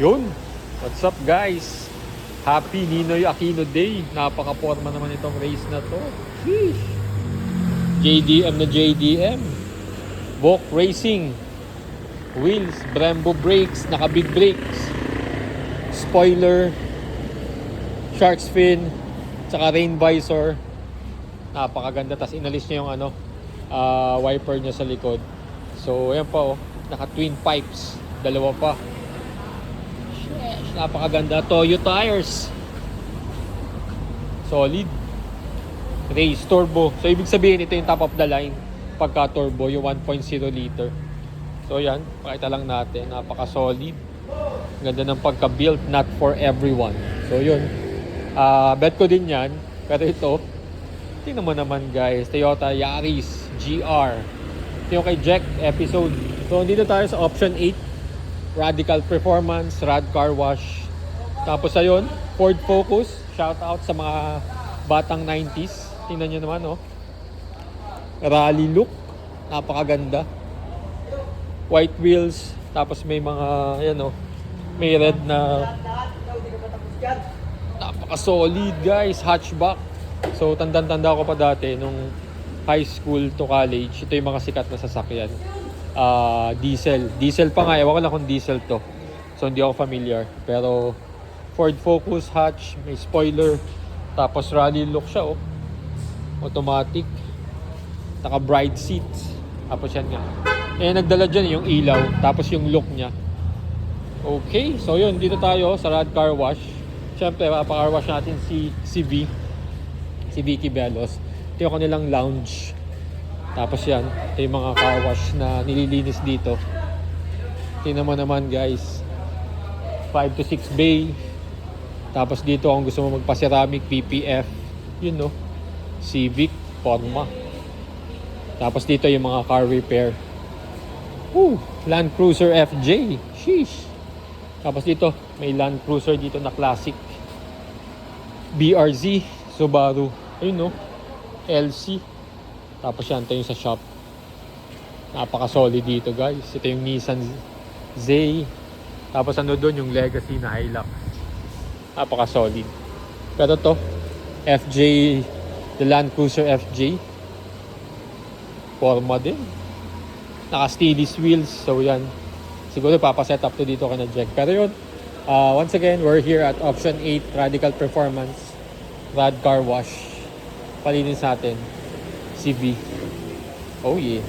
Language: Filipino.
Yun, what's up guys? Happy Ninoy Aquino Day. Napaka-forma naman itong race na to. Sheesh. JDM na JDM. Bok Racing. Wheels, Brembo brakes, naka-big brakes. Spoiler, shark's fin, tsaka rain visor. Napakaganda. Tapos inalis niya yung wiper niya sa likod. So, ayan pa naka-twin pipes. Dalawa pa. Napakaganda. Toyo tires. Solid. Race turbo. So ibig sabihin ito yung top of the line pagka turbo, yung 1.0 liter. So yan, pakita lang natin. Napaka-solid. Ganda ng pagka-built, not for everyone. So yun. Bet ko din yan. Pero ito, tingnan mo naman guys, Toyota Yaris GR. Ito yung kay Jack episode. So dito tayo sa option 8. Radical Performance, Rad Car Wash. Tapos ayun, Ford Focus. Shout out sa mga batang 90s. Tingnan nyo naman rally look. Napakaganda. White wheels. Tapos may mga, may red na napaka-solid guys. Hatchback. So tanda-tanda ko pa dati nung high school to college. Ito yung mga sikat na sasakyan. Diesel pa nga, ewan ko lang kung diesel to, so hindi ako familiar, pero Ford Focus hatch, may spoiler, tapos rally look siya automatic, naka bright seats, tapos yan nga nagdala dyan yung ilaw, tapos yung look nya. Okay, so yun, dito tayo sa Rad Car Wash. Syempre pa-car wash natin si Vicky Belos. Ito yung kanilang lounge. Tapos yan, ito yung mga car wash na nililinis dito. Tingnan mo naman guys, 5 to 6 bay. Tapos dito kung gusto mo magpa-ceramic, PPF, Civic, Forma. Tapos dito yung mga car repair. Land Cruiser FJ, sheesh. Tapos dito, may Land Cruiser dito na classic, BRZ, Subaru, LC. Tapos yan, ito yung sa shop. Napaka-solid dito guys. Ito yung Nissan Zay. Tapos doon yung Legacy na Hilux. Napaka-solid. Pero to, FJ, the Land Cruiser FJ. Forma din. Naka-steelys wheels. So yan. Siguro papaset up to dito ka na Jack. Pero yun, once again, we're here at option 8, Radical Performance, Rad Car Wash. Palinis natin. CV. Oh yeah.